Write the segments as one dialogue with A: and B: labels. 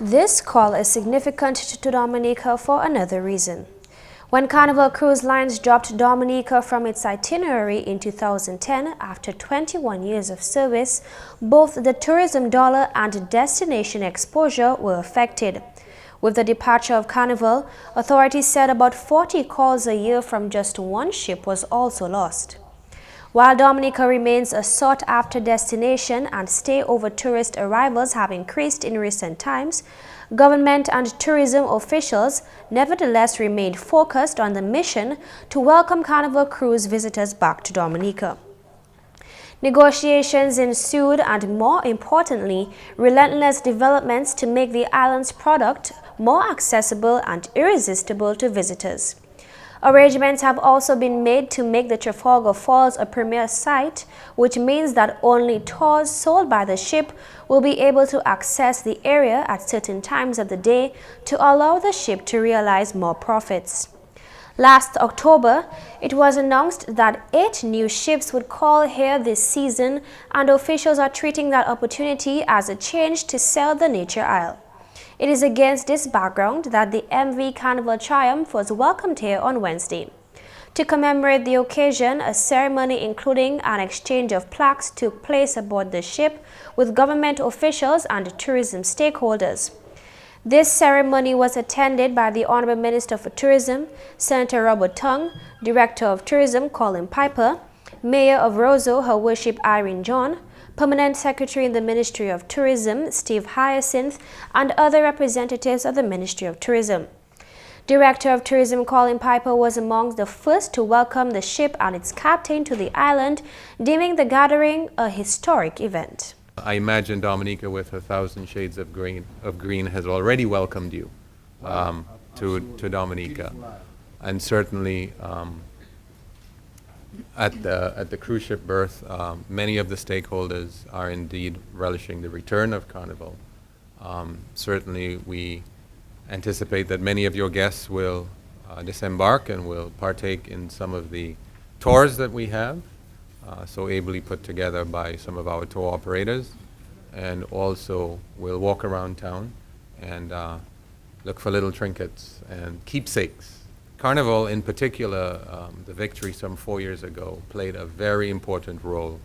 A: This call is significant to Dominica for another reason. When Carnival Cruise Lines dropped Dominica from its itinerary in 2010 after 21 years of service, both the tourism dollar and destination exposure were affected. With the departure of Carnival, authorities said about 40 calls a year from just one ship was also lost. While Dominica remains a sought-after destination and stay-over tourist arrivals have increased in recent times, government and tourism officials nevertheless remained focused on the mission to welcome Carnival Cruise visitors back to Dominica. Negotiations ensued and, more importantly, relentless developments to make the island's product more accessible and irresistible to visitors. Arrangements have also been made to make the Trafalgar Falls a premier site, which means that only tours sold by the ship will be able to access the area at certain times of the day to allow the ship to realize more profits. Last October, it was announced that 8 new ships would call here this season, and officials are treating that opportunity as a chance to sell the Nature Isle. It is against this background that the MV Carnival Triumph was welcomed here on Wednesday. To commemorate the occasion, a ceremony including an exchange of plaques took place aboard the ship with government officials and tourism stakeholders. This ceremony was attended by the Honorable Minister for Tourism, Senator Robert Tongue, Director of Tourism Colin Piper, Mayor of Roseau, Her Worship Irene John, Permanent Secretary in the Ministry of Tourism, Steve Hyacinth, and other representatives of the Ministry of Tourism. Director of Tourism Colin Piper was among the first to welcome the ship and its captain to the island, deeming the gathering a historic event.
B: I imagine Dominica with 1,000 shades of green has already welcomed you to Dominica, and certainly at the cruise ship berth, many of the stakeholders are indeed relishing the return of Carnival. Certainly we anticipate that many of your guests will disembark and will partake in some of the tours that we have, so ably put together by some of our tour operators, and also will walk around town and look for little trinkets and keepsakes. Carnival in particular, the victory some 4 years ago, played a very important role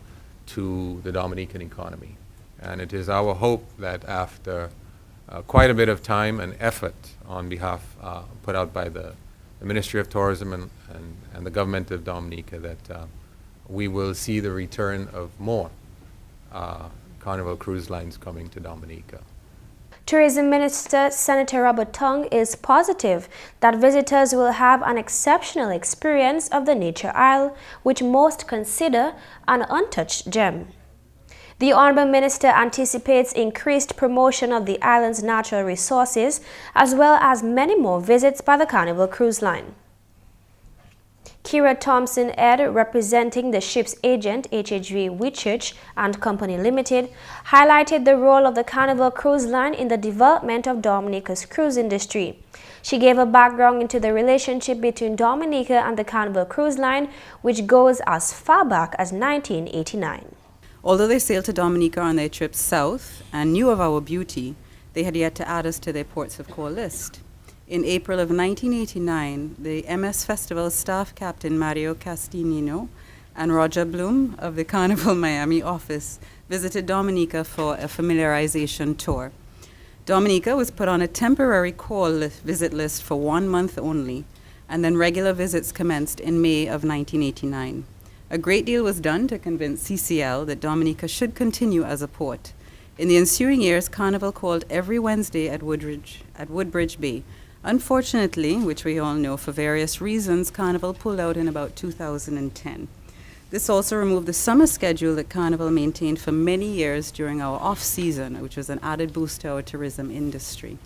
B: to the Dominican economy. And it is our hope that after quite a bit of time and effort on behalf put out by the Ministry of Tourism and the government of Dominica, that we will see the return of more Carnival Cruise Lines coming to Dominica.
A: Tourism Minister Senator Robert Tongue is positive that visitors will have an exceptional experience of the Nature Isle, which most consider an untouched gem. The Honourable Minister anticipates increased promotion of the island's natural resources, as well as many more visits by the Carnival Cruise Line. Kira Thompson Ed, representing the ship's agent, HHV Whitchurch and Company Limited, highlighted the role of the Carnival Cruise Line in the development of Dominica's cruise industry. She gave a background into the relationship between Dominica and the Carnival Cruise Line, which goes as far back as 1989.
C: Although they sailed to Dominica on their trip south and knew of our beauty, they had yet to add us to their ports of call list. In April of 1989, the MS Festival staff captain Mario Castignino and Roger Bloom of the Carnival Miami office visited Dominica for a familiarization tour. Dominica was put on a temporary visit list for 1 month only, and then regular visits commenced in May of 1989. A great deal was done to convince CCL that Dominica should continue as a port. In the ensuing years, Carnival called every Wednesday at Woodbridge Bay. Unfortunately, which we all know for various reasons, Carnival pulled out in about 2010. This also removed the summer schedule that Carnival maintained for many years during our off-season, which was an added boost to our tourism industry.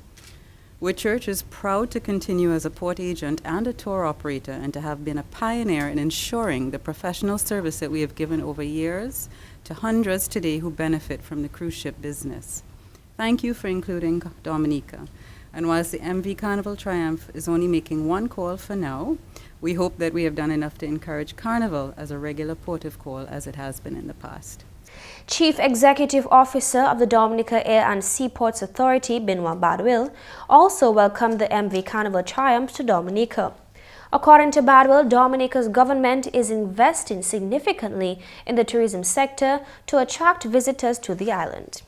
C: Whitchurch is proud to continue as a port agent and a tour operator, and to have been a pioneer in ensuring the professional service that we have given over years to hundreds today who benefit from the cruise ship business. Thank you for including Dominica. And whilst the MV Carnival Triumph is only making one call for now, we hope that we have done enough to encourage Carnival as a regular port of call as it has been in the past.
A: Chief Executive Officer of the Dominica Air and Seaports Authority, Benoit Badwil, also welcomed the MV Carnival Triumph to Dominica. According to Badwil, Dominica's government is investing significantly in the tourism sector to attract visitors to the island.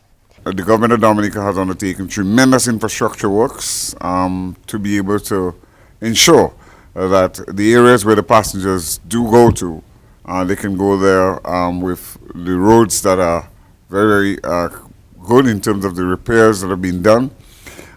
D: The government of Dominica has undertaken tremendous infrastructure works to be able to ensure that the areas where the passengers do go to, they can go there with the roads that are very, very good in terms of the repairs that have been done.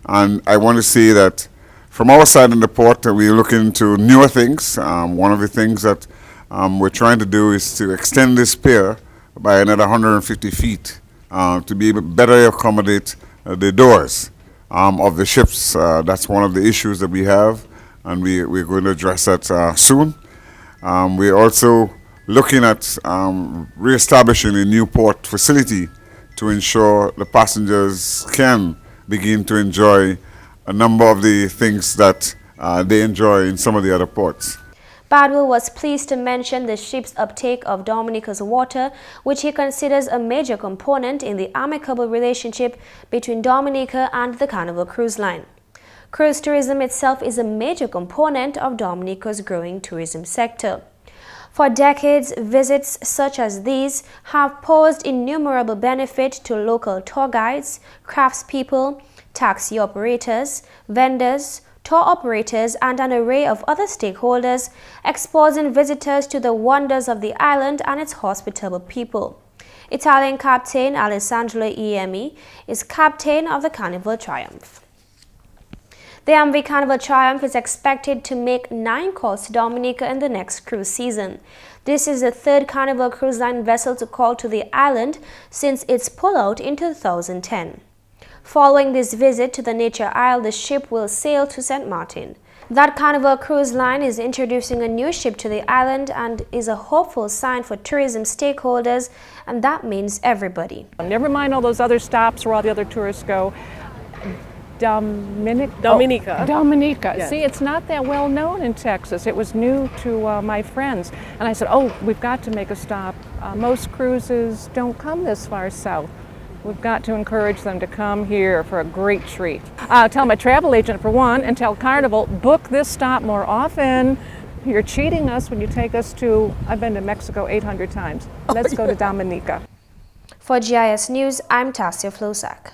D: And I want to say that from our side in the port, we're looking into newer things. One of the things that we're trying to do is to extend this pier by another 150 feet to be able to better accommodate the doors of the ships. That's one of the issues that we have, and we're going to address that soon. We're also looking at re-establishing a new port facility to ensure the passengers can begin to enjoy a number of the things that they enjoy in some of the other ports.
A: Badwil was pleased to mention the ship's uptake of Dominica's water, which he considers a major component in the amicable relationship between Dominica and the Carnival Cruise Line. Cruise tourism itself is a major component of Dominica's growing tourism sector. For decades, visits such as these have posed innumerable benefit to local tour guides, craftspeople, taxi operators, vendors, tour operators, and an array of other stakeholders, exposing visitors to the wonders of the island and its hospitable people. Italian captain Alessandro Iemi is captain of the Carnival Triumph. The MV Carnival Triumph is expected to make 9 calls to Dominica in the next cruise season. This is the third Carnival Cruise Line vessel to call to the island since its pullout in 2010. Following this visit to the Nature Isle, the ship will sail to St. Martin. That Carnival Cruise Line is introducing a new ship to the island and is a hopeful sign for tourism stakeholders, and that means everybody.
E: Never mind all those other stops where all the other tourists go. Dominica. Dominica.
F: Yes.
E: See, it's not that well known in Texas. It was new to my friends. And I said, oh, we've got to make a stop. Most cruises don't come this far south. We've got to encourage them to come here for a great treat. Tell my travel agent for one, and tell Carnival, book this stop more often. You're cheating us when you take us to, I've been to Mexico 800 times. Let's go to Dominica.
A: For GIS News, I'm Tasia Floissac.